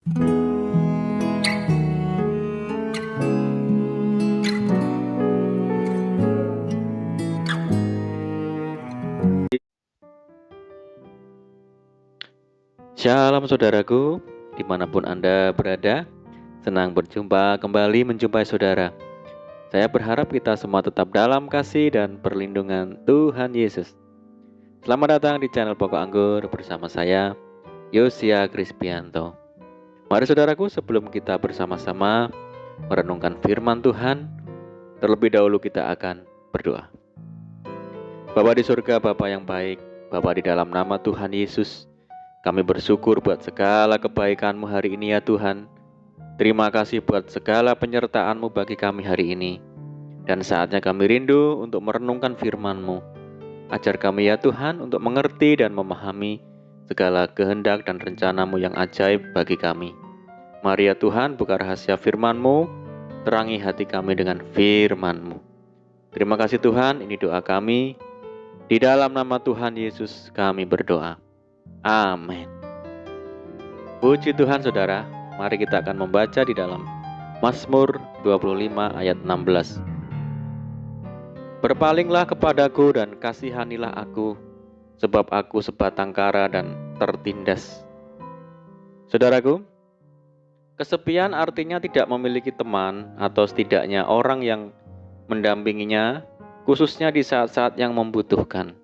Shalom saudaraku, dimanapun Anda berada, senang berjumpa kembali menjumpai saudara. Saya berharap kita semua tetap dalam kasih dan perlindungan Tuhan Yesus. Selamat datang di channel Pokok Anggur bersama saya, Yosia Krispianto. Mari saudaraku, sebelum kita bersama-sama merenungkan firman Tuhan, terlebih dahulu kita akan berdoa. Bapa di surga, Bapa yang baik, Bapa di dalam nama Tuhan Yesus, kami bersyukur buat segala kebaikan-Mu hari ini ya Tuhan. Terima kasih buat segala penyertaan-Mu bagi kami hari ini. Dan saatnya kami rindu untuk merenungkan firman-Mu. Ajar kami ya Tuhan untuk mengerti dan memahami segala kehendak dan rencana-Mu yang ajaib bagi kami. Mari ya Tuhan, buka rahasia firman-Mu, terangi hati kami dengan firman-Mu. Terima kasih Tuhan, ini doa kami. Di dalam nama Tuhan Yesus kami berdoa. Amin. Puji Tuhan saudara, mari kita akan membaca di dalam Mazmur 25 ayat 16. Berpalinglah kepadaku dan kasihanilah aku, sebab aku sebatang kara dan tertindas. Saudaraku, kesepian artinya tidak memiliki teman atau setidaknya orang yang mendampinginya, khususnya di saat-saat yang membutuhkan.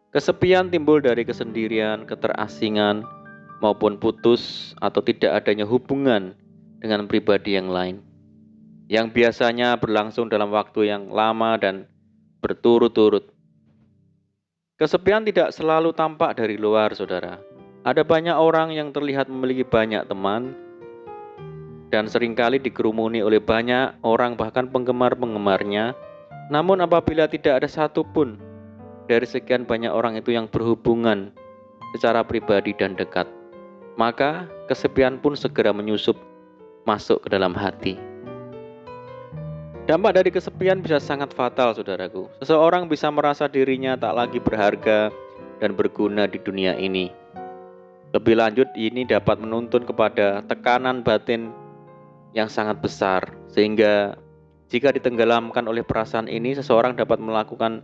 Kesepian timbul dari kesendirian, keterasingan, maupun putus atau tidak adanya hubungan dengan pribadi yang lain, yang biasanya berlangsung dalam waktu yang lama dan berturut-turut. Kesepian tidak selalu tampak dari luar, saudara. Ada banyak orang yang terlihat memiliki banyak teman dan seringkali dikerumuni oleh banyak orang, bahkan penggemar-penggemarnya. Namun apabila tidak ada satupun dari sekian banyak orang itu yang berhubungan secara pribadi dan dekat, maka kesepian pun segera menyusup masuk ke dalam hati. Dampak dari kesepian bisa sangat fatal, saudaraku. Seseorang bisa merasa dirinya tak lagi berharga dan berguna di dunia ini. Lebih lanjut, ini dapat menuntun kepada tekanan batin yang sangat besar, sehingga jika ditenggelamkan oleh perasaan ini, seseorang dapat melakukan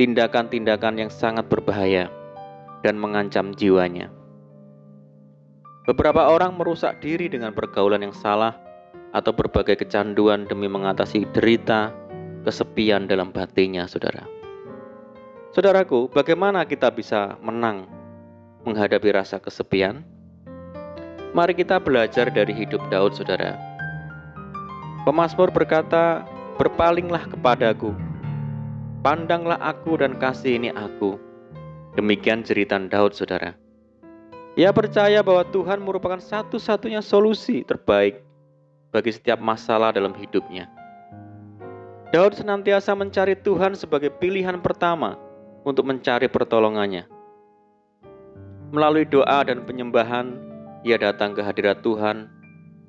tindakan-tindakan yang sangat berbahaya dan mengancam jiwanya. Beberapa orang merusak diri dengan pergaulan yang salah atau berbagai kecanduan demi mengatasi derita kesepian dalam batinnya, saudara. Saudaraku, bagaimana kita bisa menang menghadapi rasa kesepian? Mari kita belajar dari hidup Daud, saudara. Pemazmur berkata, "Berpalinglah kepadaku, pandanglah aku dan kasihani aku." Demikian jeritan Daud, saudara. Ia percaya bahwa Tuhan merupakan satu-satunya solusi terbaik bagi setiap masalah dalam hidupnya. Daud senantiasa mencari Tuhan sebagai pilihan pertama untuk mencari pertolongannya. Melalui doa dan penyembahan, ia datang ke hadirat Tuhan,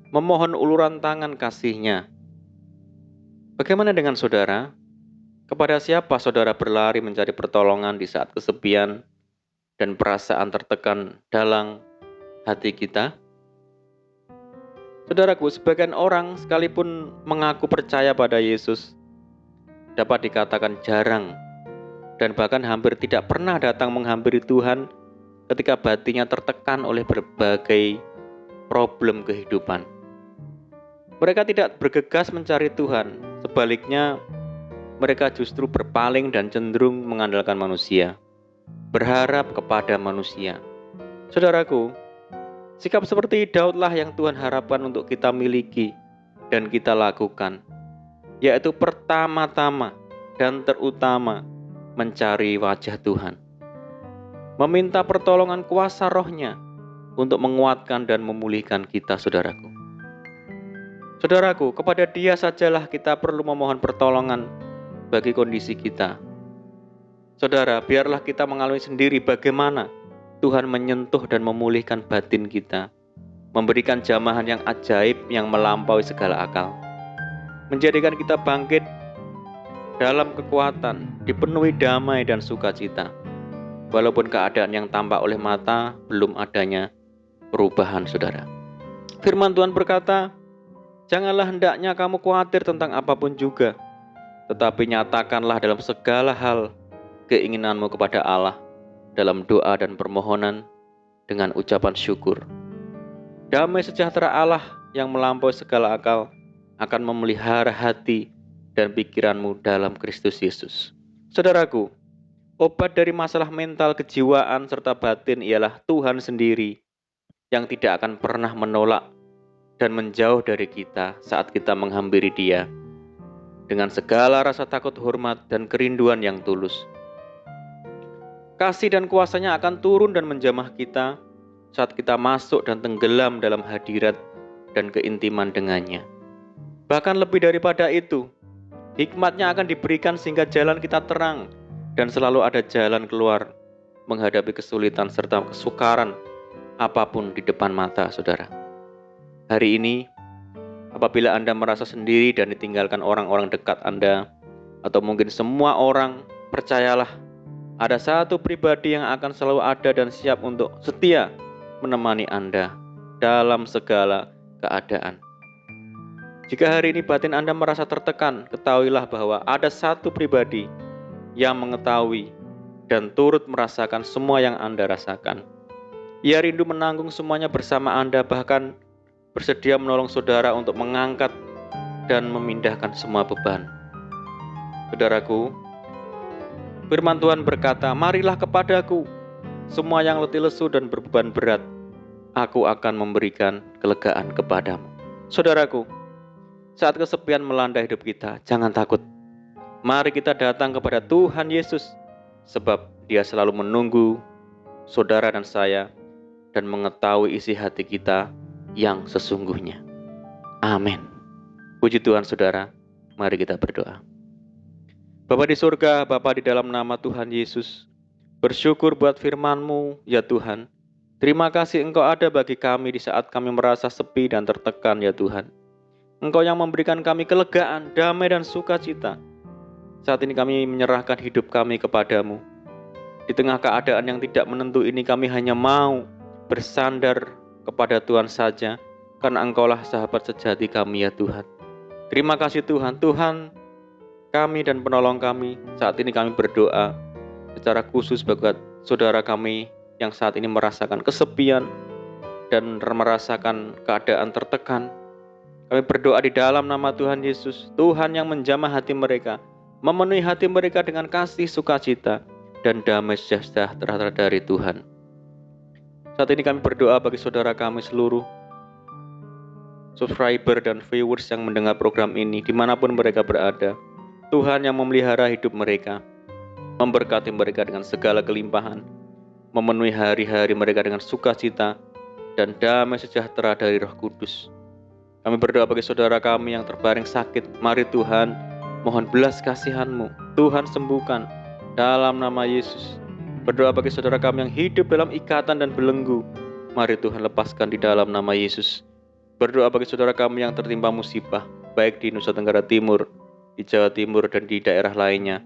memohon uluran tangan kasih-Nya. Bagaimana dengan saudara? Kepada siapa saudara berlari mencari pertolongan di saat kesepian dan perasaan tertekan dalam hati kita? Saudaraku, sebagian orang sekalipun mengaku percaya pada Yesus, dapat dikatakan jarang dan bahkan hampir tidak pernah datang menghampiri Tuhan ketika batinnya tertekan oleh berbagai problem kehidupan. Mereka tidak bergegas mencari Tuhan, sebaliknya mereka justru berpaling dan cenderung mengandalkan manusia, berharap kepada manusia. Saudaraku, sikap seperti Daudlah yang Tuhan harapkan untuk kita miliki dan kita lakukan, yaitu pertama-tama dan terutama mencari wajah Tuhan, meminta pertolongan kuasa Roh-Nya untuk menguatkan dan memulihkan kita, saudaraku. Saudaraku, kepada Dia sajalah kita perlu memohon pertolongan bagi kondisi kita. Saudara, biarlah kita mengalami sendiri bagaimana Tuhan menyentuh dan memulihkan batin kita, memberikan jamahan yang ajaib yang melampaui segala akal, menjadikan kita bangkit dalam kekuatan, dipenuhi damai dan sukacita, walaupun keadaan yang tampak oleh mata belum adanya perubahan, saudara. Firman Tuhan berkata, janganlah hendaknya kamu khawatir tentang apapun juga, tetapi nyatakanlah dalam segala hal keinginanmu kepada Allah dalam doa dan permohonan dengan ucapan syukur. Damai sejahtera Allah yang melampaui segala akal akan memelihara hati dan pikiranmu dalam Kristus Yesus. Saudaraku, obat dari masalah mental, kejiwaan, serta batin ialah Tuhan sendiri yang tidak akan pernah menolak dan menjauh dari kita saat kita menghampiri Dia dengan segala rasa takut, hormat, dan kerinduan yang tulus. Kasih dan kuasa-Nya akan turun dan menjamah kita saat kita masuk dan tenggelam dalam hadirat dan keintiman dengannya. Bahkan lebih daripada itu, hikmat-Nya akan diberikan sehingga jalan kita terang dan selalu ada jalan keluar menghadapi kesulitan serta kesukaran apapun di depan mata saudara. Hari ini, apabila Anda merasa sendiri dan ditinggalkan orang-orang dekat Anda, atau mungkin semua orang, percayalah, ada satu pribadi yang akan selalu ada dan siap untuk setia menemani Anda dalam segala keadaan. Jika hari ini batin Anda merasa tertekan, ketahuilah bahwa ada satu pribadi yang mengetahui dan turut merasakan semua yang Anda rasakan. Ia rindu menanggung semuanya bersama Anda, bahkan bersedia menolong saudara untuk mengangkat dan memindahkan semua beban. Saudaraku, firman Tuhan berkata, marilah kepadaku, semua yang letih lesu dan berbeban berat, aku akan memberikan kelegaan kepadamu. Saudaraku, saat kesepian melanda hidup kita, jangan takut. Mari kita datang kepada Tuhan Yesus, sebab Dia selalu menunggu saudara dan saya dan mengetahui isi hati kita yang sesungguhnya. Amin. Puji Tuhan saudara, mari kita berdoa. Bapa di surga, Bapa di dalam nama Tuhan Yesus, bersyukur buat firman-Mu ya Tuhan. Terima kasih Engkau ada bagi kami di saat kami merasa sepi dan tertekan ya Tuhan. Engkau yang memberikan kami kelegaan, damai dan sukacita. Saat ini kami menyerahkan hidup kami kepadamu. Di tengah keadaan yang tidak menentu ini kami hanya mau bersandar kepada Tuhan saja, karena Engkaulah sahabat sejati kami ya Tuhan. Terima kasih Tuhan, Tuhan kami dan penolong kami. Saat ini kami berdoa secara khusus bagi saudara kami yang saat ini merasakan kesepian dan merasakan keadaan tertekan. Kami berdoa di dalam nama Tuhan Yesus, Tuhan yang menjamah hati mereka, memenuhi hati mereka dengan kasih, sukacita, dan damai sejahtera dari Tuhan. Saat ini kami berdoa bagi saudara kami seluruh subscriber dan viewers yang mendengar program ini dimanapun mereka berada. Tuhan yang memelihara hidup mereka, memberkati mereka dengan segala kelimpahan, memenuhi hari-hari mereka dengan sukacita dan damai sejahtera dari Roh Kudus. Kami berdoa bagi saudara kami yang terbaring sakit. Mari Tuhan, mohon belas kasihan-Mu, Tuhan sembuhkan dalam nama Yesus. Berdoa bagi saudara kami yang hidup dalam ikatan dan belenggu. Mari Tuhan lepaskan di dalam nama Yesus. Berdoa bagi saudara kami yang tertimpa musibah, baik di Nusa Tenggara Timur, di Jawa Timur, dan di daerah lainnya.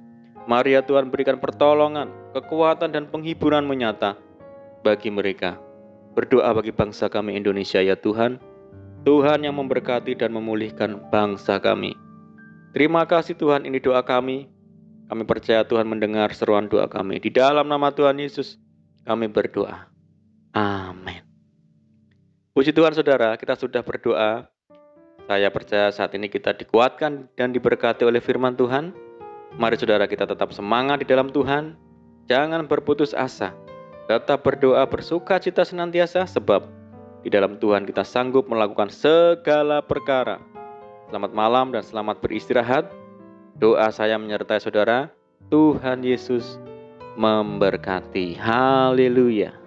Mari ya Tuhan berikan pertolongan, kekuatan, dan penghiburan menyata bagi mereka. Berdoa bagi bangsa kami Indonesia ya Tuhan. Tuhan yang memberkati dan memulihkan bangsa kami. Terima kasih Tuhan, ini doa kami. Kami percaya Tuhan mendengar seruan doa kami. Di dalam nama Tuhan Yesus kami berdoa. Amin. Puji Tuhan saudara, kita sudah berdoa. Saya percaya saat ini kita dikuatkan dan diberkati oleh firman Tuhan. Mari saudara kita tetap semangat di dalam Tuhan. Jangan berputus asa. Tetap berdoa, bersukacita senantiasa, sebab di dalam Tuhan kita sanggup melakukan segala perkara. Selamat malam dan selamat beristirahat. Doa saya menyertai saudara. Tuhan Yesus memberkati. Haleluya.